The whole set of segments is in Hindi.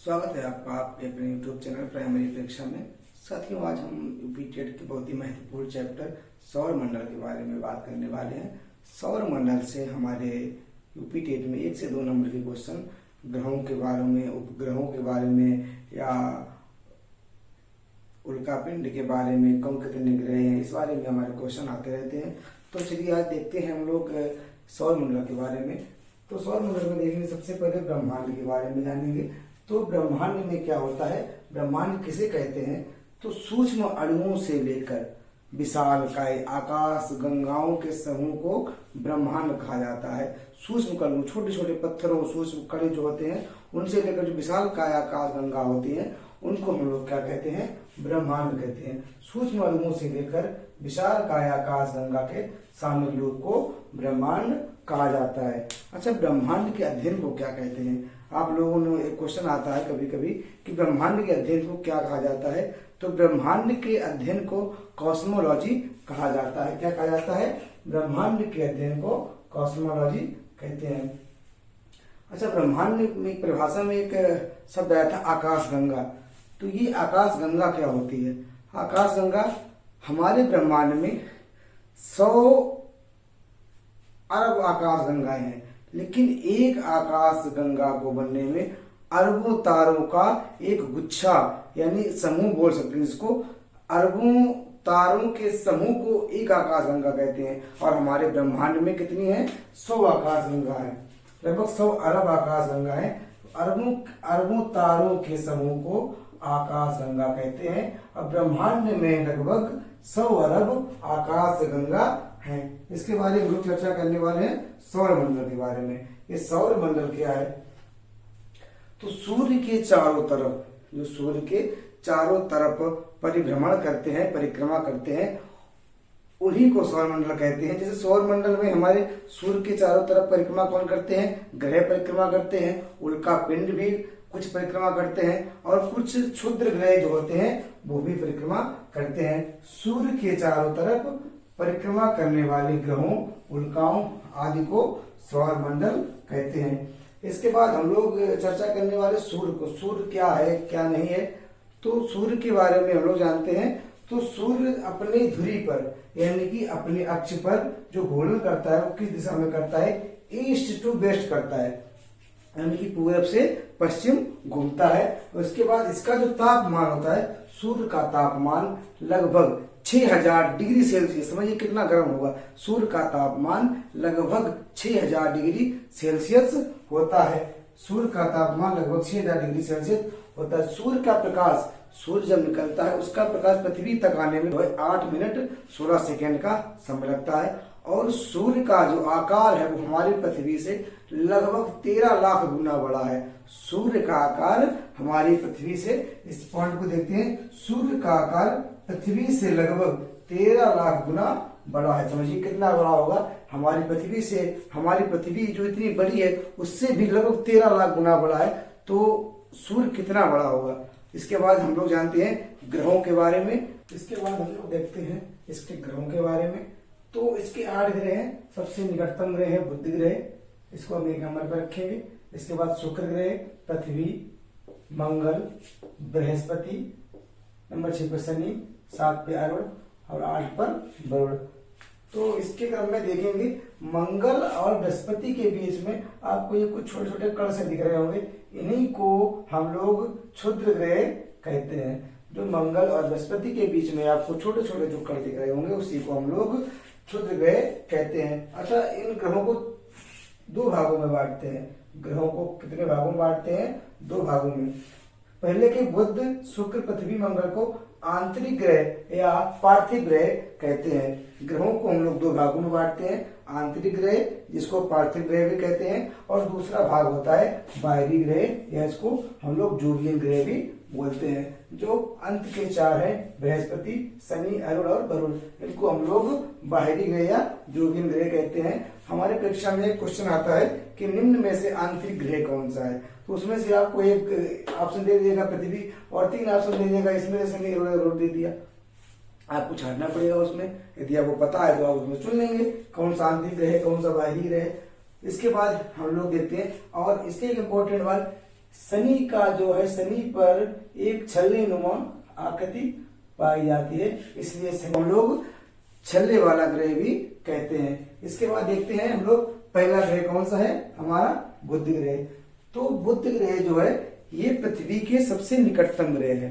स्वागत है आपका आपके अपने यूट्यूब चैनल प्राइमरी परीक्षा में। साथियों, आज हम यूपी टेट के बहुत ही महत्वपूर्ण चैप्टर सौर मंडल के बारे में बात करने वाले हैं। सौर मंडल से हमारे यूपी टेट में 1 से 2 नंबर के क्वेश्चन ग्रहों के बारे में, उपग्रहों के बारे में या उल्कापिंड के बारे में, कौन कितने ग्रह हैं, इस बारे में हमारे क्वेश्चन आते रहते हैं। तो चलिए आज देखते हैं हम लोग सौर मंडल के बारे में। तो सौर मंडल में देखेंगे, सबसे पहले ब्रह्मांड के बारे में जानेंगे। तो ब्रह्मांड में क्या होता है, ब्रह्मांड किसे कहते हैं? तो सूक्ष्म अणुओं से लेकर विशालकाय आकाश गंगाओं के समूह को ब्रह्मांड कहा जाता है। सूक्ष्म कणु, छोटे छोटे पत्थरों, सूक्ष्म कण जो होते हैं, उनसे लेकर जो विशालकाय आकाश गंगा होती है, उनको हम लोग क्या कहते हैं? ब्रह्मांड कहते हैं। सूक्ष्म अणुओं से लेकर विशालकाय आकाश गंगा के सामूहिक रूप को ब्रह्मांड कहा जाता है। अच्छा, ब्रह्मांड के अध्ययन को क्या कहते हैं? आप लोगों ने एक क्वेश्चन आता है कभी कभी कि ब्रह्मांड के अध्ययन को क्या कहा जाता है? तो ब्रह्मांड के अध्ययन को कॉस्मोलॉजी कहा जाता है। क्या कहा जाता है? ब्रह्मांड के अध्ययन को कॉस्मोलॉजी कहते हैं। अच्छा, ब्रह्मांड में परिभाषा में एक शब्द आया था आकाश गंगा। तो ये आकाश गंगा क्या होती है? आकाश गंगा हमारे ब्रह्मांड में 100 अरब आकाश गंगाएं हैं, लेकिन एक आकाश गंगा को बनने में अरबों तारों का एक गुच्छा यानी समूह बोल सकते हैं इसको। अरबों तारों के समूह को एक आकाश गंगा कहते हैं। और हमारे ब्रह्मांड में कितनी है? 100 आकाश गंगा है, लगभग 100 अरब आकाश गंगा है। अरबों तारों के समूह को आकाश गंगा कहते हैं। और ब्रह्मांड में लगभग 100 अरब आकाश गंगा है। इसके बारे में हम चर्चा करने वाले हैं सौर मंडल के बारे में। ये सौर मंडल क्या है? तो सूर्य के चारों तरफ, जो सूर्य के चारों तरफ परिभ्रमण करते हैं, परिक्रमा करते हैं, उन्हीं को सौर मंडल कहते हैं। जैसे सौर मंडल में हमारे सूर्य के चारों तरफ परिक्रमा कौन करते हैं? ग्रह परिक्रमा करते हैं, उल्का पिंड भी कुछ परिक्रमा करते हैं, और कुछ क्षुद्र ग्रह जो होते हैं वो भी परिक्रमा करते हैं। सूर्य के चारों तरफ परिक्रमा करने वाले ग्रहों, उल्काओं आदि को सौर मंडल कहते हैं। इसके बाद हम लोग चर्चा करने वाले सूर्य को। सूर्य क्या है, क्या नहीं है? तो सूर्य के बारे में हम लोग जानते हैं। तो सूर्य अपनी धुरी पर यानी कि अपने अक्ष पर जो घूर्णन करता है वो किस दिशा में करता है? ईस्ट टू वेस्ट करता है, यानी कि पूरब से पश्चिम घूमता है। उसके बाद इसका जो तापमान होता है, सूर्य का तापमान लगभग 6000 डिग्री सेल्सियस, समझिए कितना गर्म होगा। सूर्य का तापमान लगभग 6000 डिग्री सेल्सियस होता है। सूर्य का तापमान लगभग 6000 डिग्री सेल्सियस होता है। सूर्य का प्रकाश, सूर्य जब निकलता है उसका प्रकाश पृथ्वी तक आने में 8 मिनट 16 सेकेंड का समय लगता है। और सूर्य का जो आकार है वो हमारी पृथ्वी से लगभग 13 लाख गुना बड़ा है। सूर्य का आकार हमारी पृथ्वी से, इस पॉइंट को देखते हैं, सूर्य का आकार पृथ्वी से लगभग 13 लाख गुना बड़ा है। समझिए कितना बड़ा होगा हमारी पृथ्वी से। हमारी पृथ्वी जो इतनी बड़ी है उससे भी लगभग 13 लाख गुना बड़ा है। तो सूर्य कितना बड़ा होगा। इसके बाद हम लोग जानते हैं ग्रहों के बारे में। इसके बाद हम लोग देखते हैं इसके ग्रहों के बारे में। तो इसके 8 ग्रह हैं। सबसे निकटतम ग्रह है बुध ग्रह, इसको हम 1 नंबर पर रखेंगे। इसके बाद शुक्र ग्रह, पृथ्वी, मंगल, बृहस्पति, नंबर 6 पर शनि, 7 पे अरुण और 8 पर वरुण। तो इसके क्रम में देखेंगे मंगल और बृहस्पति के बीच में आपको ये कुछ छोटे छोटे कण से दिख रहे होंगे, इन्हीं को हम लोग क्षुद्र ग्रह कहते हैं। जो मंगल और बृहस्पति के बीच में आपको छोटे छोटे जो कण दिख रहे होंगे उसी को हम लोग क्षुद्र ग्रह कहते हैं। अच्छा, इन ग्रहों को 2 भागों में बांटते हैं। ग्रहों को कितने भागों में बांटते हैं? 2 भागों में। पहले के बुध, शुक्र, पृथ्वी, मंगल को आंतरिक ग्रह या पार्थिव ग्रह कहते हैं। ग्रहों को हम लोग 2 भागों में बांटते हैं, आंतरिक ग्रह जिसको पार्थिव ग्रह भी कहते हैं, और दूसरा भाग होता है बाहरी ग्रह या इसको हम लोग जोवियन ग्रह भी बोलते हैं। जो अंत के 4 हैं, बृहस्पति, शनि, अरुण और वरुण, इनको हम लोग बाहरी ग्रह या जोवियन ग्रह कहते हैं। हमारे परीक्षा में एक क्वेश्चन आता है कि निम्न में से आंतरिक ग्रह कौन सा है? तो उसमें से आपको एक ऑप्शन दे देगा पृथ्वी और 3 ऑप्शन दे देगा, इसमें से शनि, अरुण दे दिया। आपको छाटना पड़ेगा उसमें। यदि आपको पता है तो आप उसमें चुन लेंगे कौन सा आंतरिक ग्रह है, कौन सा बाहरी ग्रह है। इसके बाद हम लोग देखते हैं, और इसके एक इम्पोर्टेंट बात शनि का जो है, शनि पर एक छल्ले नुमा आकृति पाई जाती है, इसलिए हम लोग छल्ले वाला ग्रह भी कहते हैं। इसके बाद देखते हैं हम लोग पहला ग्रह कौन सा है, हमारा बुध ग्रह। तो बुध ग्रह जो है ये पृथ्वी के सबसे निकटतम ग्रह है,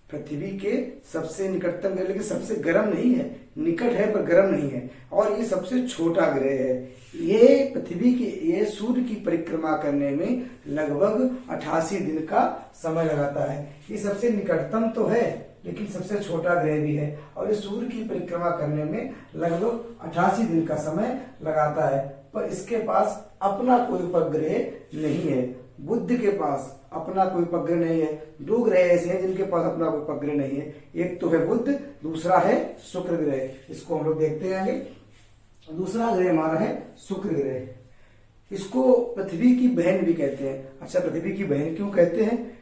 पृथ्वी के सबसे निकटतम ग्रह, लेकिन सबसे गर्म नहीं है, निकट है पर गर्म नहीं है, और ये सबसे छोटा ग्रह है। ये पृथ्वी की, ये सूर्य की परिक्रमा करने में लगभग 88 दिन का समय लगाता है। ये सबसे निकटतम तो है लेकिन सबसे छोटा ग्रह भी है, और ये सूर्य की परिक्रमा करने में लगभग 88 दिन का समय लगाता है, पर इसके पास अपना कोई उपग्रह नहीं है। बुध के पास अपना कोई उपग्रह नहीं है। दो ग्रह ऐसे हैं जिनके पास अपना कोई उपग्रह नहीं है, एक तो है बुध, दूसरा है शुक्र ग्रह। इसको हम लोग देखते हैं आगे। दूसरा ग्रह हमारा है शुक्र ग्रह। इसको पृथ्वी की बहन भी कहते हैं। अच्छा, पृथ्वी की बहन क्यों कहते हैं?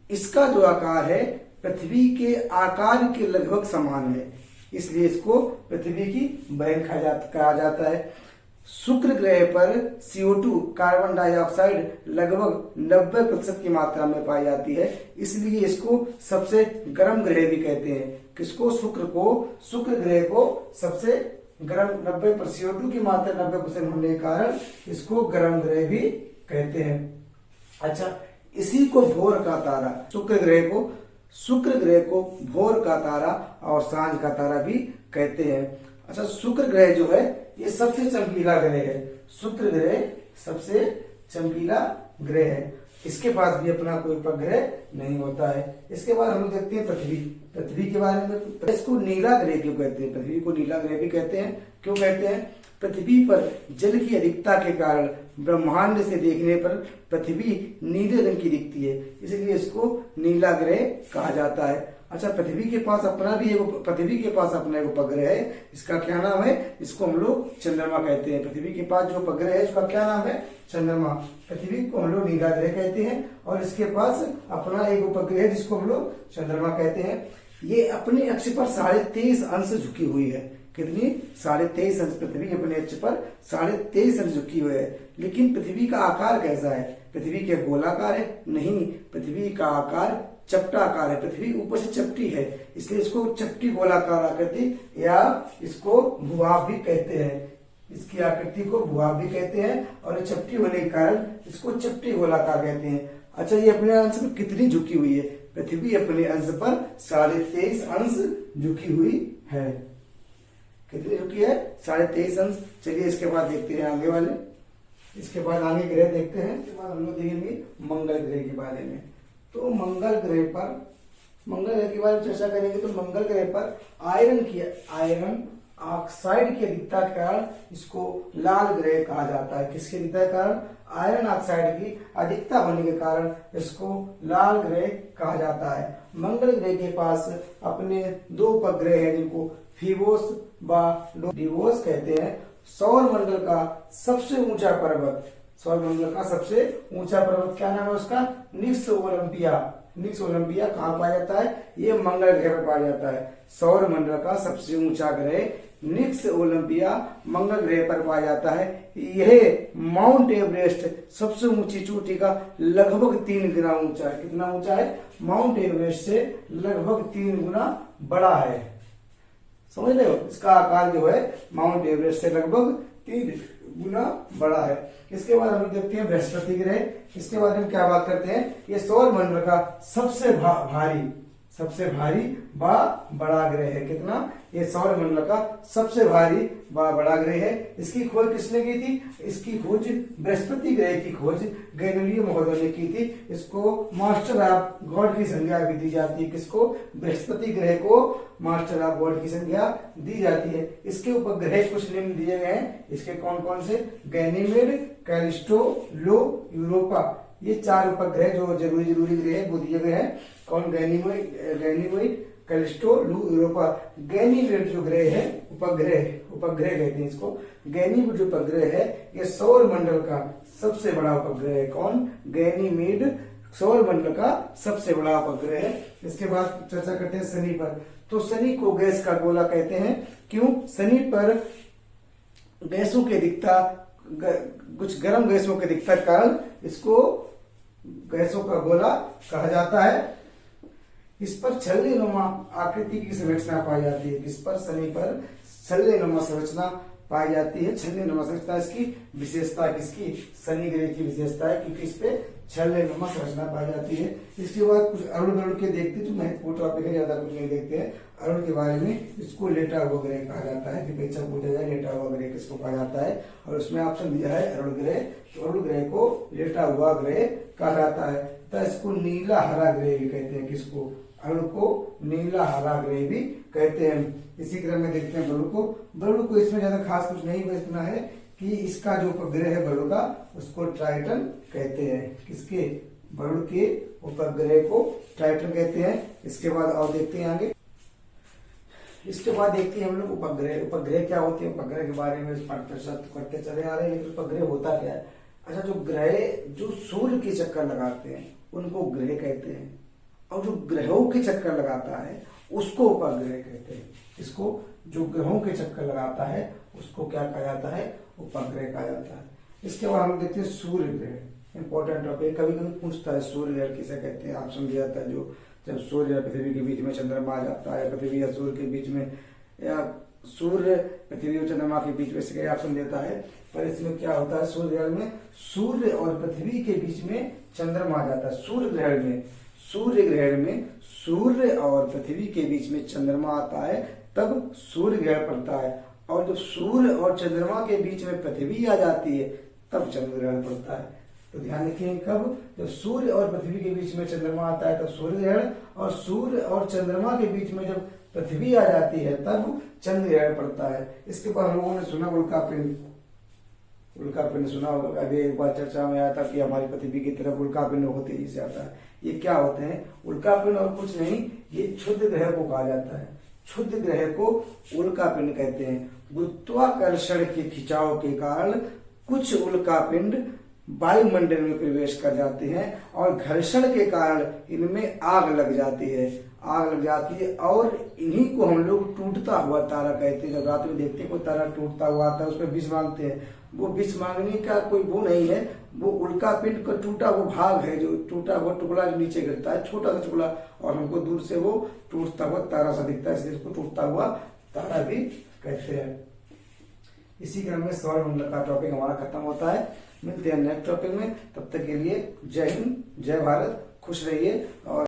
इसका जो आकार है पृथ्वी के आकार के लगभग समान है, इसलिए इसको पृथ्वी की बहन कहा जाता है। शुक्र ग्रह पर CO2 कार्बन डाइऑक्साइड लगभग 90% की मात्रा में पाई जाती है, इसलिए इसको सबसे गर्म ग्रह भी कहते हैं। किसको? शुक्र ग्रह को सबसे गर्म, 90% CO2 की मात्रा 90% होने के कारण इसको गर्म ग्रह भी कहते हैं। अच्छा, इसी को भोर का तारा, शुक्र ग्रह को भोर का तारा और सांझ का तारा भी कहते हैं। अच्छा, शुक्र ग्रह जो है ये सबसे चमकीला ग्रह है। शुक्र ग्रह सबसे चमकीला ग्रह है, इसके पास भी अपना कोई उपग्रह नहीं होता है। इसके बाद हम लोग देखते हैं पृथ्वी के बारे में। इसको नीला ग्रह क्यों कहते हैं? पृथ्वी को नीला ग्रह भी कहते हैं। क्यों कहते हैं? पृथ्वी पर जल की अधिकता के कारण ब्रह्मांड से देखने पर पृथ्वी नीले रंग की दिखती है, इसलिए इसको नीला ग्रह कहा जाता है। अच्छा, पृथ्वी के पास अपना एक उपग्रह है, इसका क्या नाम है? इसको हम लोग चंद्रमा कहते हैं। पृथ्वी के पास जो उपग्रह है उसका क्या नाम है? चंद्रमा। पृथ्वी को हम लोग नीला ग्रह कहते हैं, और इसके पास अपना एक उपग्रह है जिसको हम लोग चंद्रमा कहते हैं। ये अपने अक्ष पर 23.5 अंश झुकी हुई है। कितनी? 23.5 अंश। पृथ्वी अपने अक्ष पर 23.5 अंश झुकी हुई है। लेकिन पृथ्वी का आकार कैसा है? पृथ्वी के गोलाकार है? नहीं, पृथ्वी का आकार चपटाकार है। पृथ्वी ऊपर से चपटी है, इसलिए इसको चपटी गोलाकार आकृति या इसको भूभाग भी कहते हैं। इसकी आकृति को भूभाग भी कहते हैं, और चपटी होने के कारण इसको चपटी गोलाकार कहते हैं। अच्छा, ये अपने अंश पर कितनी झुकी हुई है? पृथ्वी अपने अंश पर 23.5 अंश झुकी हुई है। कितनी झुकी है? 23.5 अंश। चलिए इसके बाद देखते हैं आगे वाले। इसके बाद आगे ग्रह देखते हैं। इसके बाद हम लोग देखेंगे मंगल ग्रह के बारे में। तो मंगल ग्रह के बारे में चर्चा करेंगे। तो मंगल ग्रह पर आयरन ऑक्साइड की अधिकता के कारण इसको लाल ग्रह कहा जाता है। किसकी अधिकता के कारण? आयरन ऑक्साइड की अधिकता होने के कारण इसको लाल ग्रह कहा जाता है। मंगल ग्रह के पास अपने 2 उपग्रह हैं जिनको फीबोस व डिवोस कहते हैं। सौर मंडल का सबसे ऊंचा पर्वत क्या नाम है उसका? निक्स ओलंपिया कहाँ पाया जाता है? ये मंगल ग्रह पर पाया जाता है। सौर मंडल का सबसे ऊंचा ग्रह निक्स ओलंपिया मंगल ग्रह पर पाया जाता है। यह माउंट एवरेस्ट सबसे ऊंची चोटी का लगभग 3 गुना ऊंचा है। कितना ऊंचा है? माउंट एवरेस्ट से लगभग 3 गुना बड़ा है। समझ रहे हो? इसका आकार जो है माउंट एवरेस्ट से लगभग 3 गुना बड़ा है। इसके बाद हम लोग देखते हैं बृहस्पति ग्रह। इसके बारे में क्या बात करते हैं? ये सौर मंडल का सबसे भारी व बड़ा ग्रह है। कितना? ये सौर मंडल का सबसे भारी व बड़ा ग्रह है। इसकी खोज किसने की थी? इसकी खोज बृहस्पति ग्रह की खोज गैलीलियो महोदय ने की थी। इसको मास्टर ऑफ गॉड की संज्ञा भी दी जाती है। किसको? बृहस्पति ग्रह को मास्टर ऑफ गॉड की संज्ञा दी जाती है। इसके उपग्रह कुछ निम्न दिए गए हैं। इसके कौन कौन से? गैनीमेड, कैलिस्टो, लो, यूरोपा। ये 4 उपग्रह जो जरूरी ग्रह वो दिए गए हैं। कौन? गैनीमेड, कैलिस्टो, लू, यूरोपा। गैनीमेड जो ग्रह है उपग्रह कहते हैं इसको। गैनीमेड जो उपग्रह है ये सौर मंडल का सबसे बड़ा उपग्रह है। कौन? गैनीमेड सौर मंडल का सबसे बड़ा उपग्रह है। इसके बाद चर्चा करते हैं शनि पर। तो शनि को गैस का गोला कहते हैं। क्यों? शनि पर कुछ गर्म गैसों की अधिकता के कारण इसको गैसों का गोला कहा जाता है। इस पर छल्लेनुमा आकृति की संरचना पाई जाती है। इस पर शनि पर छल्लेनुमा संरचना पाई जाती है। छल्लेनुमा संरचना इसकी विशेषता, किसकी, शनि ग्रह की विशेषता है, क्योंकि इस पे छल्लेनुमा संरचना पाई जाती है। इसके बाद कुछ अरुण गरुड़ के देखते हैं, जो महत्वपूर्ण टॉपिक है, ज्यादा कुछ नहीं देखते हैं। अरुण के बारे में, इसको लेटा हुआ ग्रह कहा जाता है। परीक्षा पूछा जाए लेटा हुआ ग्रह किसको कहा जाता है, और उसमें ऑप्शन दिया है अरुण ग्रह। तो अरुण ग्रह को लेटा हुआ ग्रह कहा जाता है। तो इसको नीला हरा ग्रह भी कहते हैं। किसको, अरुण को नीला हरा ग्रह भी कहते हैं। इसी क्रम में देखते हैं बरुड़ को। बरुड़ को इसमें ज्यादा खास कुछ नहीं बचना है कि इसका जो उपग्रह है बरुड़ का, उसको ट्राइटन कहते हैं। किसके, बरुड़ के उपग्रह को ट्राइटन कहते हैं। इसके बाद और देखते हैं आगे। इसके बाद देखते हैं हम लोग उपग्रह। उपग्रह क्या होते हैं, उपग्रह के बारे में करते चले आ रहे हैं, लेकिन उपग्रह होता क्या है। अच्छा, जो ग्रह जो सूर्य के चक्कर लगाते हैं उनको ग्रह कहते हैं, और जो ग्रहों के चक्कर लगाता है उसको उपग्रह कहते हैं। इसको, जो ग्रहों के चक्कर लगाता है उसको क्या कहा जाता है, उपग्रह कहा जाता है। इसके बाद हम देखते हैं सूर्य ग्रह। इंपॉर्टेंट टॉपिक, कभी कभी पूछता है सूर्य ग्रह किसे कहते हैं। ऑप्शन दिया जाता है जो जब सूर्य और पृथ्वी के बीच में चंद्रमा आ जाता है, पृथ्वी या सूर्य के बीच में, या सूर्य पृथ्वी और चंद्रमा के बीच में, से ऑप्शन देता है। पर इसमें क्या होता है, सूर्य ग्रहण में सूर्य और पृथ्वी के बीच में चंद्रमा आ जाता है। सूर्य ग्रहण में सूर्य और पृथ्वी के बीच में चंद्रमा आता है, तब सूर्य ग्रहण पड़ता है। और जब सूर्य और चंद्रमा के बीच में पृथ्वी आ जाती है तब चंद्र ग्रहण पड़ता है। तो ध्यान रखिए, कब, जब सूर्य और पृथ्वी के बीच में चंद्रमा आता है तब सूर्य ग्रहण, और सूर्य और चंद्रमा के बीच में जब पृथ्वी आ जाती है तब चंद्र ग्रहण पड़ता है। इसके बाद हम लोगों ने सुना उल्कापिंड। उल्कापिंड सुना होगा, अभी एक बार चर्चा में आया था कि हमारी पृथ्वी की तरफ उल्कापिंड बहुत तेजी से आता है। ये क्या होते हैं उल्कापिंड, और कुछ नहीं, ये क्षुद्र ग्रह को कहा जाता है। क्षुद्र ग्रह को उल्कापिंड कहते हैं। गुरुत्वाकर्षण के खिंचाव के कारण कुछ उल्कापिंड वायुमंडल में प्रवेश कर जाते हैं, और घर्षण के कारण इनमें आग लग जाती है। और इन्हीं को हम लोग टूटता हुआ तारा कहते हैं। जब रात में देखते हैं कोई तारा टूटता हुआ आता है, उस पर विष मांगते हैं। वो विष मांगने का कोई वो नहीं है, वो उल्कापिंड का टूटा वो भाग है, जो टूटा हुआ टुकड़ा जो नीचे गिरता है, छोटा सा टुकड़ा, और हमको दूर से वो टूटता हुआ तारा सा दिखता है, इसलिए इसको टूटता हुआ तारा भी कहते हैं। इसी क्रम में सौरमंडल का टॉपिक हमारा खत्म होता है। मिलते हैं नेक्स्ट टॉपिक में, तब तक के लिए जय हिंद, जय भारत, खुश रहिए। और